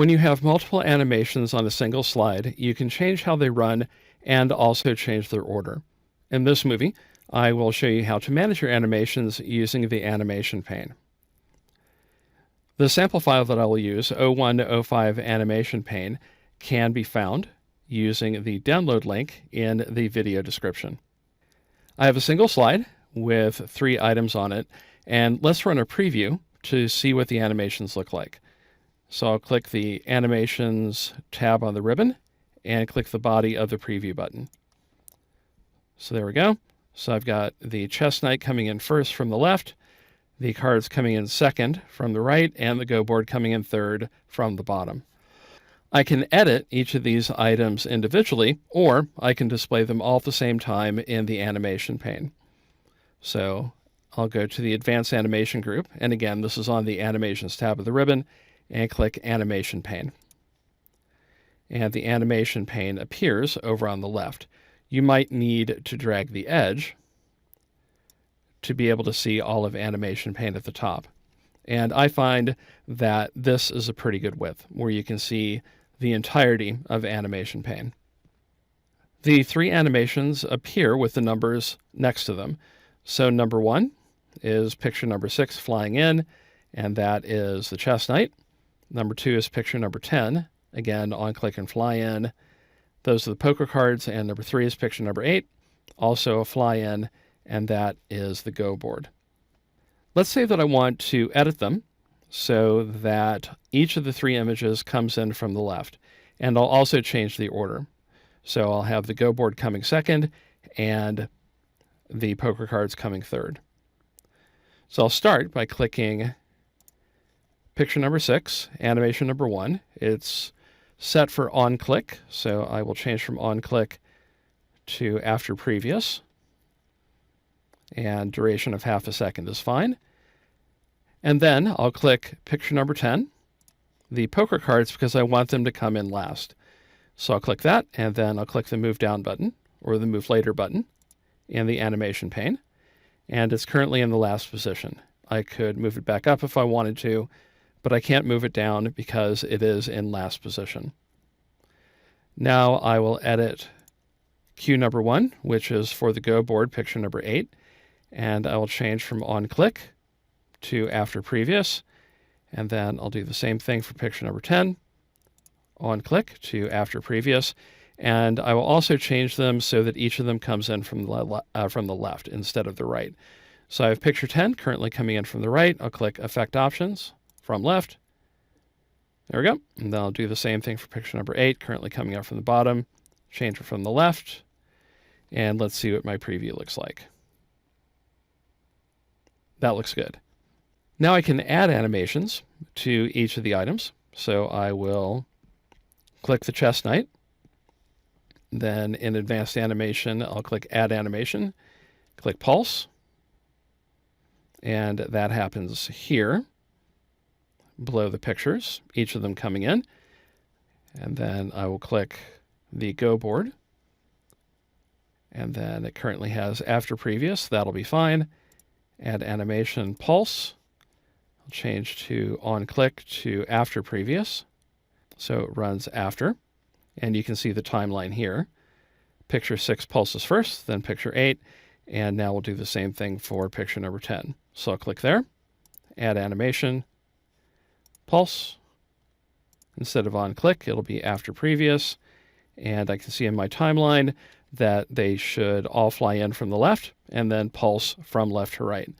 When you have multiple animations on a single slide, you can change how they run and also change their order. In this movie, I will show you how to manage your animations using the Animation Pane. The sample file that I will use, 0105 Animation Pane, can be found using the download link in the video description. I have a single slide with 3 items on it, and let's run a preview to see what the animations look like. So I'll click the Animations tab on the ribbon and click the body of the preview button. So there we go. So I've got the chess knight coming in first from the left, the cards coming in second from the right, and the go board coming in third from the bottom. I can edit each of these items individually, or I can display them all at the same time in the Animation Pane. So I'll go to the Advanced Animation group, and again, this is on the Animations tab of the ribbon, and click Animation Pane. And the Animation Pane appears over on the left. You might need to drag the edge to be able to see all of Animation Pane at the top. And I find that this is a pretty good width, where you can see the entirety of Animation Pane. The 3 animations appear with the numbers next to them. So number 1 is picture number 6 flying in, and that is the chess knight. Number 2 is picture number 10, again on click and fly in. Those are the poker cards, and number 3 is picture number 8, also a fly in, and that is the go board. Let's say that I want to edit them so that each of the 3 images comes in from the left. And I'll also change the order. So I'll have the go board coming second and the poker cards coming third. So I'll start by clicking picture number 6, animation number 1. It's set for on click, so I will change from on click to after previous. And duration of half a second is fine. And then I'll click picture number 10, the poker cards, because I want them to come in last. So I'll click that, and then I'll click the move down button, or the move later button, in the Animation Pane. And it's currently in the last position. I could move it back up if I wanted to, but I can't move it down because it is in last position. Now I will edit cue number 1, which is for the go board, picture number 8, and I will change from on click to after previous, and then I'll do the same thing for picture number 10, on click to after previous, and I will also change them so that each of them comes in from the left instead of the right. So I have picture 10 currently coming in from the right. I'll click Effect Options from left. There we go. And then I'll do the same thing for picture number 8, currently coming up from the bottom. Change it from the left, and let's see what my preview looks like. That looks good. Now I can add animations to each of the items. So I will click the chess knight. Then in Advanced Animation, I'll click Add Animation, click Pulse, and that happens here below the pictures, each of them coming in. And then I will click the go board, and then it currently has after previous. That'll be fine. Add Animation Pulse. I'll change to on click to after previous, so it runs after. And you can see the timeline here. Picture 6 pulses first, then picture 8, and now we'll do the same thing for picture number 10. So I'll click there, add animation, pulse. Instead of on click, it'll be after previous, and I can see in my timeline that they should all fly in from the left and then pulse from left to right.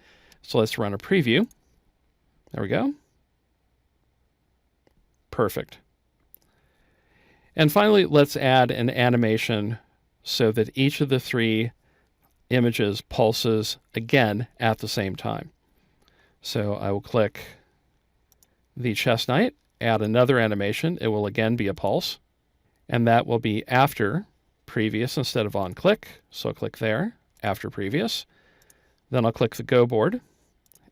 So let's run a preview. There we go. Perfect. And finally, let's add an animation so that each of the 3 images pulses again at the same time. So I will click the chess knight, add another animation. It will again be a pulse, and that will be after previous instead of on click. So I'll click there, after previous. Then I'll click the go board,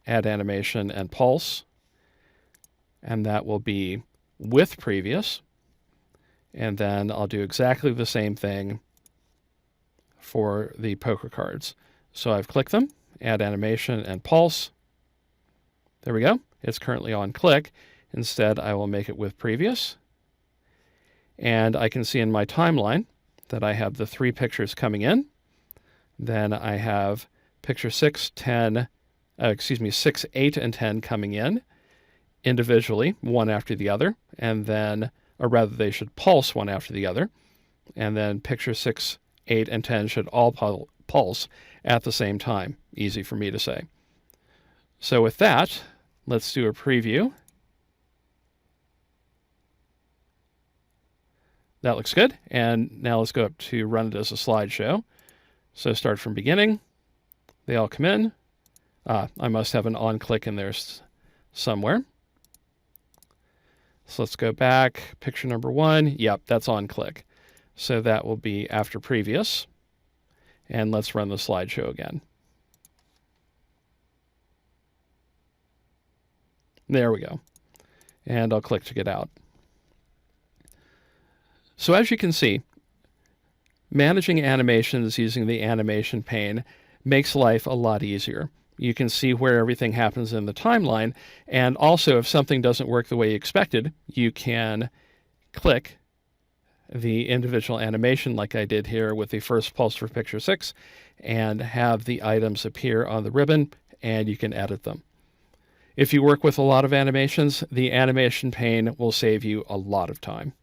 add animation and pulse, and that will be with previous. And then I'll do exactly the same thing for the poker cards. So I've clicked them, add animation and pulse. There we go. It's currently on click. Instead, I will make it with previous. And I can see in my timeline that I have the 3 pictures coming in. Then I have picture 6, 10, 6, 8, and 10 coming in individually, one after the other, and then, or rather they should pulse one after the other, and then picture 6, 8, and 10 should all pulse at the same time. Easy for me to say. So with that, let's do a preview. That looks good. And now let's go up to run it as a slideshow. So start from beginning. They all come in. I must have an on click in there somewhere. So let's go back. Picture number 1. Yep, that's on click. So that will be after previous. And let's run the slideshow again. There we go. And I'll click to get out. So as you can see, managing animations using the animation pane makes life a lot easier. You can see where everything happens in the timeline, and also if something doesn't work the way you expected, you can click the individual animation like I did here with the first pulse for picture 6 and have the items appear on the ribbon, and you can edit them. If you work with a lot of animations, the animation pane will save you a lot of time.